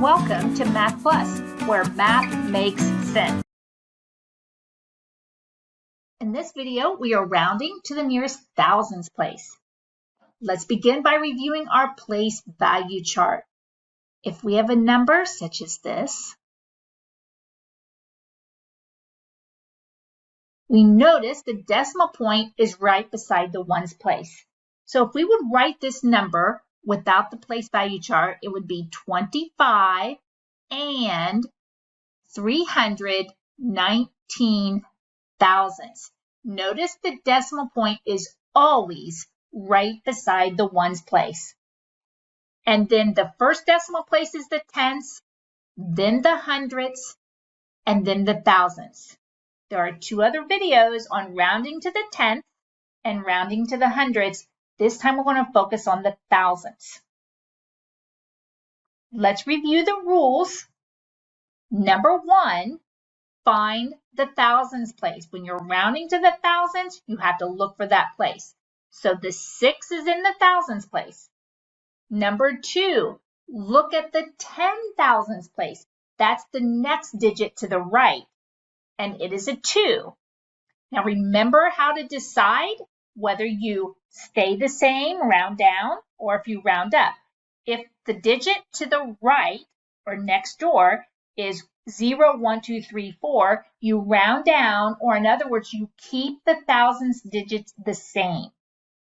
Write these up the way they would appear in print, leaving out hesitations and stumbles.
Welcome to Math Plus, where math makes sense. In this video, we are rounding to the nearest thousands place. Let's begin by reviewing our place value chart. If we have a number such as this, we notice the decimal point is right beside the ones place. So if we would write this number without the place value chart, it would be 25 and 319 thousandths. Notice the decimal point is always right beside the ones place. And then the first decimal place is the tenths, then the hundredths, and then the thousandths. There are two other videos on rounding to the tenth and rounding to the hundredths. This time we're going to focus on the thousandths. Let's review the rules. Number one, find the thousands place. When you're rounding to the thousands, you have to look for that place. So the 6 is in the thousands place. Number two, look at the 10,000ths place. That's the next digit to the right, and it is a 2. Now remember how to decide whether you stay the same, round down, or if you round up. If the digit to the right or next door is 0, 1, 2, 3, 4, you round down, or in other words, you keep the thousands digits the same.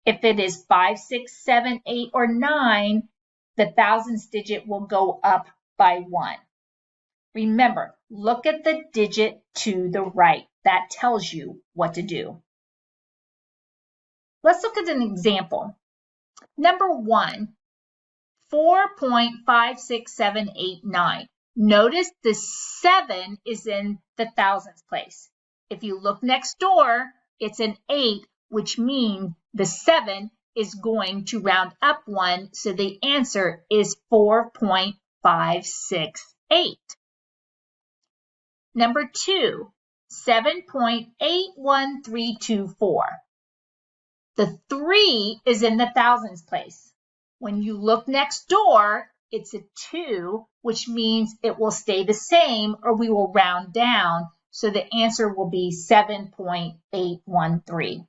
If it is 5, 6, 7, 8, or 9, the thousands digit will go up by 1. Remember, look at the digit to the right. That tells you what to do. Let's look at an example. Number 1, 4.56789. Notice the 7 is in the thousands place. If you look next door, it's an 8, which means the 7 is going to round up 1, so the answer is 4.568. Number 2, 7.81324. The 3 is in the thousands place. When you look next door, it's a 2, which means it will stay the same, or we will round down. So the answer will be 7.813.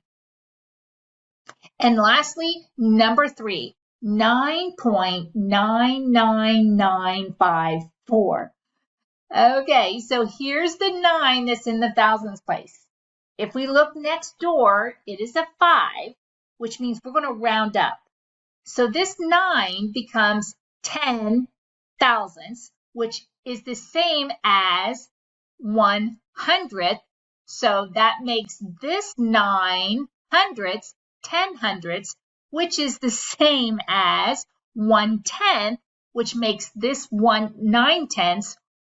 And lastly, number 3, 9.99954. Okay, so here's the 9 that's in the thousands place. If we look next door, it is a 5, which means we're going to round up. So this 9 becomes 10 thousandths, which is the same as 100th. So that makes this 9 hundredths 10 hundredths, which is the same as 1/10, which makes this 9 tenths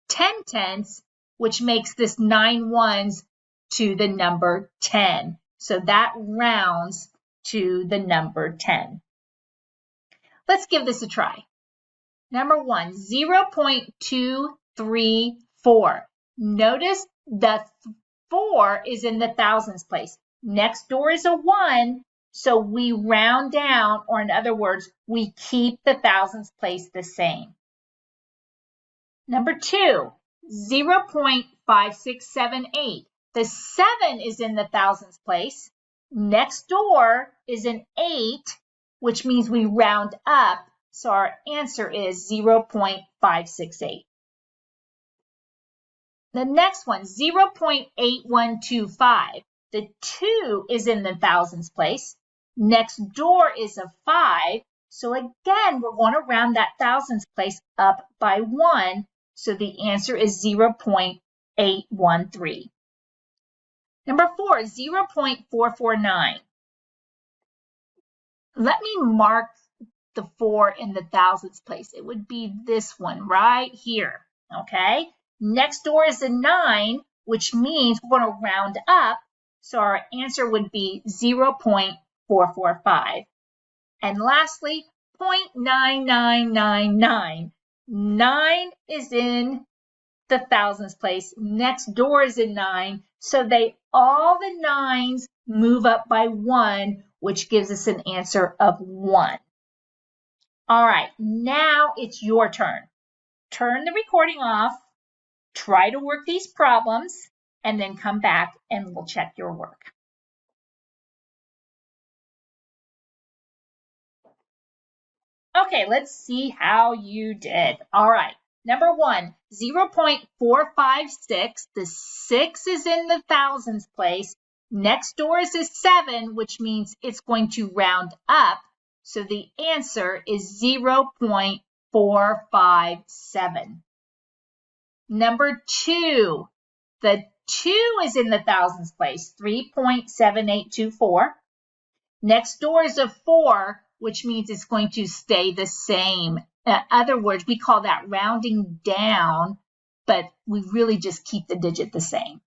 10 tenths, which makes this 9 ones to the number 10. So that rounds to the number 10. Let's give this a try. Number 1, 0.234. Notice the 4 is in the thousands place. Next door is a 1, so we round down, or in other words, we keep the thousands place the same. Number 2, 0.5678. The 7 is in the thousands place. Next door is an 8, which means we round up, so our answer is 0.568. The next one, 0.8125. The 2 is in the thousands place. Next door is a 5, so again, we're going to round that thousands place up by 1, so the answer is 0.813. Number 4, 0.449. Let me mark the 4 in the thousands place. It would be this one right here, okay? Next door is a 9, which means we're going to round up, so our answer would be 0.445. And lastly, 0.9999. 9 is in the thousands place. Next door is a 9, so all the 9s move up by 1, which gives us an answer of 1. All right, now it's your turn. turn the recording off, try to work these problems, and then come back and we'll check your work. Okay, let's see how you did. All right, number 1, 0.456. The 6 is in the thousands place. Next door is a 7, which means it's going to round up. So the answer is 0.457. Number 2, the 2 is in the thousands place, 3.7824. Next door is a 4, which means it's going to stay the same. In other words, we call that rounding down, but we really just keep the digit the same.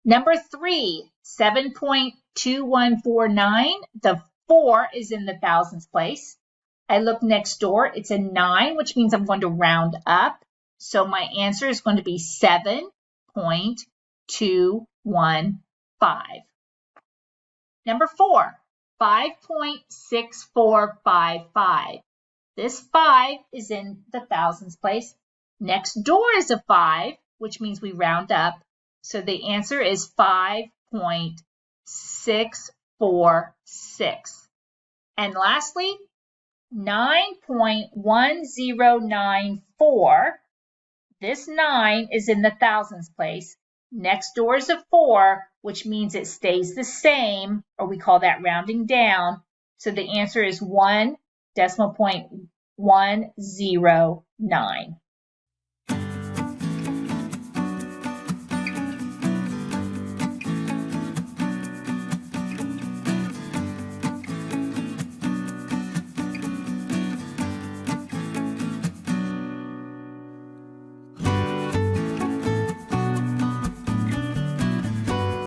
Number 3, 7.2149. The 4 is in the thousands place. I look next door, it's a 9, which means I'm going to round up. So my answer is going to be 7.215. Number 4, 5.6455. This 5 is in the thousands place. Next door is a 5, which means we round up. So the answer is 5.646. And lastly, 9.1094. This 9 is in the thousands place. Next door is a 4, which means it stays the same, or we call that rounding down. So the answer is 1.109.